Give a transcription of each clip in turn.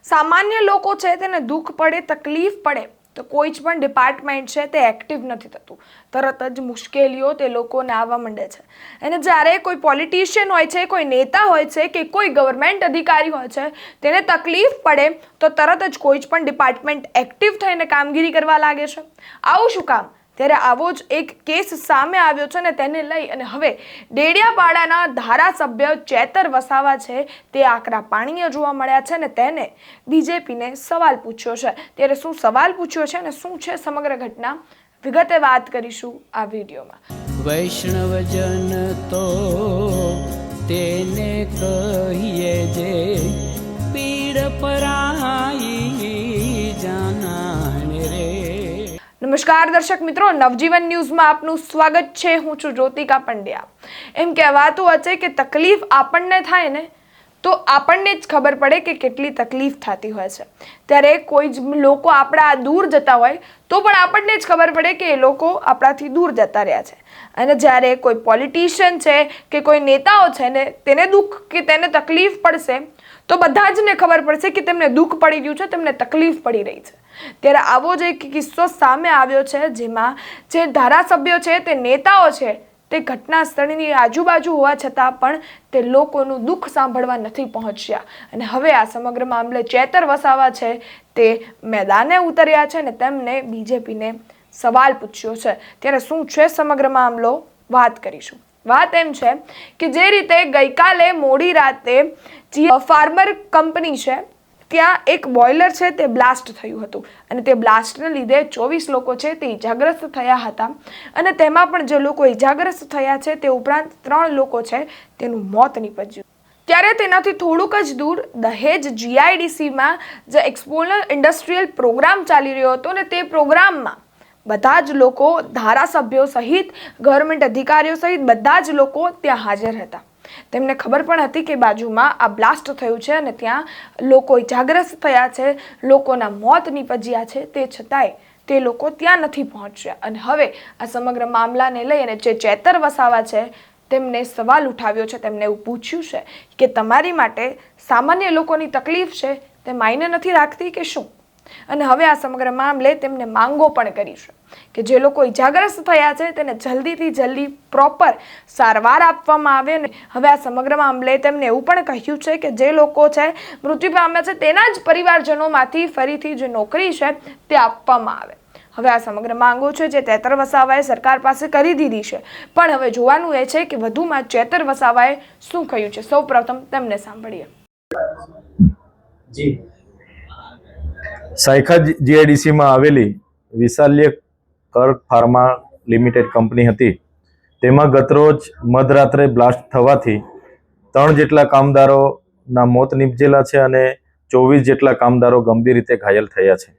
સામાન્ય લોકો છે તેને દુઃખ પડે, તકલીફ પડે તો કોઈ જ પણ ડિપાર્ટમેન્ટ છે તે એક્ટિવ નથી થતું. તરત જ મુશ્કેલીઓ તે લોકોને આવવા માંડે છે. અને જ્યારે કોઈ પોલિટિશિયન હોય છે, કોઈ નેતા હોય છે કે કોઈ ગવર્મેન્ટ અધિકારી હોય છે, તેને તકલીફ પડે તો તરત જ કોઈ જ પણ ડિપાર્ટમેન્ટ એક્ટિવ થઈને કામગીરી કરવા લાગે છે. આવું શું કામ? ત્યારે આવો જ એક કેસ સામે આવ્યો છે ને તેને લઈ અને હવે ડેડિયાપાડાના ધારાસભ્ય ચેતર વસાવા છે તે આકરા પાણીએ જોવા મળ્યા છે ને તેને બીજેપીને સવાલ પૂછ્યો છે. ત્યારે શું સવાલ પૂછ્યો છે અને શું છે સમગ્ર ઘટના, વિગતે વાત કરીશું આ વિડીયોમાં. વૈષ્ણવજન તો તેને કહીએ જે પીડ પરાઈ જાનાને રે. નમસ્કાર દર્શક મિત્રો, નવજીવન ન્યૂઝમાં આપનું સ્વાગત છે. હું છું જ્યોતિકા પંડ્યા. એમ કહેવાતું હશે કે તકલીફ આપણને થાય ને તો આપણને જ ખબર પડે કે કેટલી તકલીફ થતી હોય છે. ત્યારે કોઈ જ લોકો આપણા દૂર જતા હોય તો પણ આપણને જ ખબર પડે કે એ લોકો આપણાથી દૂર જતા રહ્યા છે. અને જ્યારે કોઈ પોલિટિશિયન છે કે કોઈ નેતાઓ છે ને તેને દુઃખ કે તેને તકલીફ પડશે તો બધા જ ને ખબર પડશે કે તેમને દુઃખ પડી રહ્યું છે, તેમને તકલીફ પડી રહી છે. ત્યારે આવો જ એક કિસ્સો સામે આવ્યો છે જેમાં જે ધારાસભ્યો છે તે નેતાઓ છે તે ઘટના સ્થળની આજુબાજુ હોવા છતાં પણ તે લોકોનું દુઃખ સાંભળવા નથી પહોંચ્યા. અને હવે આ સમગ્ર મામલે ચેતર વસાવા છે તે મેદાને ઉતર્યા છે ને તેમને બીજેપીને સવાલ પૂછ્યો છે. ત્યારે શું છે સમગ્ર મામલો, વાત કરીશું. વાત એમ છે કે જે રીતે ગઈકાલે મોડી રાતે ફાર્મર કંપની છે ત્યાં એક બોઇલર છે તે બ્લાસ્ટ થયું હતું અને તે બ્લાસ્ટને લીધે 24 લોકો છે તે ઇજાગ્રસ્ત થયા હતા. અને તેમાં પણ જે લોકો ઇજાગ્રસ્ત થયા છે તે ઉપરાંત 3 લોકો છે તેનું મોત નીપજ્યું. ત્યારે તેનાથી થોડુંક જ દૂર દહેજ GIDCમાં જે એક્સપોર્નલ ઇન્ડસ્ટ્રીયલ પ્રોગ્રામ ચાલી રહ્યો હતો ને તે પ્રોગ્રામમાં બધા જ લોકો, ધારાસભ્યો સહિત, ગવર્મેન્ટ અધિકારીઓ સહિત બધા જ લોકો ત્યાં હાજર હતા. તેમને ખબર પણ હતી કે બાજુમાં આ બ્લાસ્ટ થયું છે અને ત્યાં લોકો ઇજાગ્રસ્ત થયા છે, લોકોના મોત નીપજ્યા છે. તે છતાંય તે લોકો ત્યાં નથી પહોંચ્યા. અને હવે આ સમગ્ર મામલાને લઈ અને જે ચેતર વસાવા છે તેમને સવાલ ઉઠાવ્યો છે. તેમને એવું પૂછ્યું છે કે તમારી માટે સામાન્ય લોકોની તકલીફ છે તે માયને નથી રાખતી કે શું? અને હવે આ સમગ્ર મામલે તેમને માંગો પણ કરી છે કે જે લોકો ઇજાગ્રસ્ત થયા છે તેને જલ્દીથી જલ્દી પ્રોપર સારવાર આપવામાં આવે. અને હવે આ સમગ્ર મામલે તેમને એવું પણ કહ્યું છે કે જે લોકો છે મૃત્યુ પામ્યા છે તેના જ પરિવારજનોમાંથી ફરીથી જે નોકરી છે તે આપવામાં આવે. હવે આ સમગ્ર માંગો છે જે ચેતર વસાવાએ સરકાર પાસે કરી દીધી છે. પણ હવે જોવાનું એ છે કે વધુમાં ચેતર વસાવાએ શું કહ્યું છે. સૌ પ્રથમ તેમને સાંભળીએ. જી, સાયખા GIDCમાં આવેલી વિશાલ્ય કર્ક ફાર્મા લિમિટેડ કંપની હતી. તેમાં ગતરોજ મધરાત્રે બ્લાસ્ટ થવાથી 3 જેટલા કામદારોના મોત નીપજેલા છે અને 24 જેટલા કામદારો ગંભીર રીતે ઘાયલ થયા છે.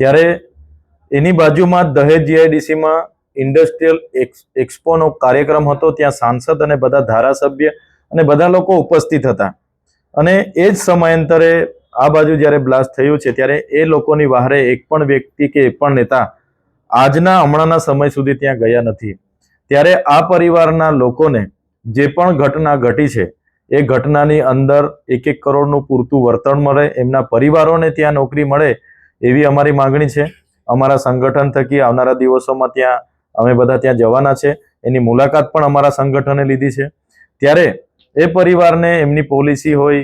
ત્યારે એની બાજુમાં દહેજ GIDCમાં ઇન્ડસ્ટ્રીયલ એક્સપોનો કાર્યક્રમ હતો. ત્યાં સાંસદ અને બધા ધારાસભ્ય અને બધા લોકો ઉપસ્થિત હતા. અને એ જ સમયાંતરે આ બાજુ જ્યારે બ્લાસ્ટ થયું છે ત્યારે એ લોકોની વહારે એક પણ વ્યક્તિ કે એક પણ નેતા હમણાંના સમય સુધી ત્યાં ગયા નથી. ત્યારે આ પરિવારના લોકોને જે પણ ઘટના ઘટી છે એ ઘટનાની અંદર 1-1 કરોડનું પૂરતું વળતર મળે, એમના પરિવારોને ત્યાં નોકરી મળે એવી અમારી માંગણી છે. અમારા સંગઠન થકી આવનારા દિવસોમાં ત્યાં અમે બધા ત્યાં જવાના છે. એની મુલાકાત પણ અમારા સંગઠને લીધી છે. ત્યારે એ પરિવારને એમની પોલિસી હોય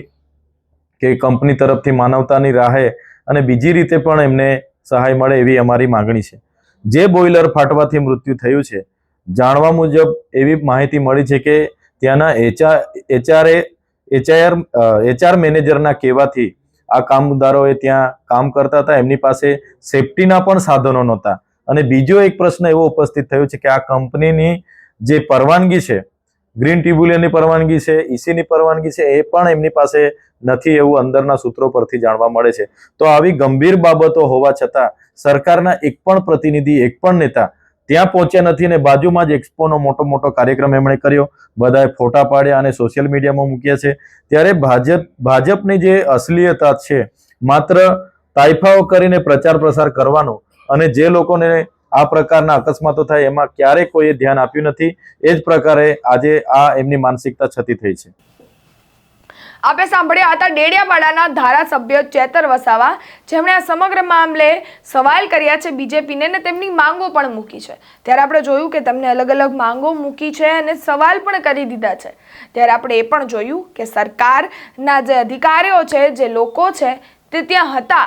કે કંપની તરફથી માનવતાની રાહે અને બીજી રીતે પણ એમને સહાય મળે એવી અમારી માંગણી છે. જે બોઇલર ફાટવાથી મૃત્યુ થયું છે, જાણવા મુજબ એવી માહિતી મળી છે કે ત્યાંના HR મેનેજરના કહેવાથી આ કામદારોએ ત્યાં કામ કરતા હતા. એમની પાસે સેફટીના પણ સાધનો નહોતા. અને બીજો એક પ્રશ્ન એવો ઉપસ્થિત થયો છે કે આ કંપનીની જે પરવાનગી છે, ગ્રીન ટ્રિબ્યુનલની પરવાનગી છે, ECની પરવાનગી છે, એ પણ એમની પાસે નથી એવું અંદરના સૂત્રો પરથી જાણવા મળે છે. તો આવી ગંભીર બાબતો હોવા છતાં સરકારના એક પણ પ્રતિનિધિ, એક પણ નેતા ત્યાં પહોંચ્યા નથી. અને બાજુમાં જ એક્સપોનો મોટો કાર્યક્રમ એમણે કર્યો, બધાએ ફોટા પાડ્યા અને સોશિયલ મીડિયામાં મૂક્યા છે. ત્યારે ભાજપની જે અસલિયત છે માત્ર તાઇફાઓ કરીને પ્રચાર પ્રસાર કરવાનો અને જે લોકોને આ પ્રકારના અકસ્માતો થાય એમાં ક્યારેય કોઈએ ધ્યાન આપ્યું નથી. એ જ પ્રકારે આજે આ એમની માનસિકતા છતી થઈ છે. આપે સાંભળ્યા હતા ડેડિયાપાડાના ધારાસભ્ય ચેતર વસાવા, જેમણે આ સમગ્ર મામલે સવાલ કર્યા છે બીજેપીને ને તેમની માંગો પણ મૂકી છે. ત્યારે આપણે જોયું કે તેમને અલગ અલગ માંગો મૂકી છે અને સવાલ પણ કરી દીધા છે. ત્યારે આપણે એ પણ જોયું કે સરકારના જે અધિકારીઓ છે, જે લોકો છે તે ત્યાં હતા,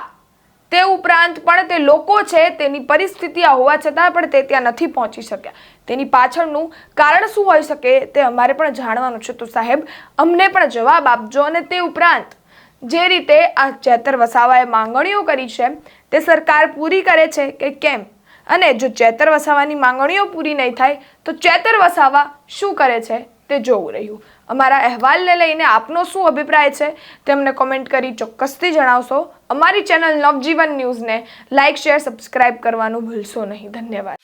તે ઉપરાંત પણ તે લોકો છે તેની પરિસ્થિતિ આ હોવા છતાં પણ તે ત્યાં નથી પહોંચી શક્યા. તેની પાછળનું કારણ શું હોઈ શકે તે અમારે પણ જાણવાનું છે. તો સાહેબ, અમને પણ જવાબ આપજો. અને તે ઉપરાંત જે રીતે આ ચેતર વસાવાએ માંગણીઓ કરી છે તે સરકાર પૂરી કરે છે કે કેમ, અને જો ચેતર વસાવાની માંગણીઓ પૂરી નહીં થાય તો ચેતર વસાવા શું કરે છે તે જોવું રહ્યું. અમારા અહેવાલને લઈને આપનો શું અભિપ્રાય છે તેમને કોમેન્ટ કરી ચોક્કસથી જણાવશો. અમારી ચેનલ નવજીવન ન્યૂઝને લાઇક, શેર, સબસ્ક્રાઇબ કરવાનું ભૂલશો નહીં. ધન્યવાદ.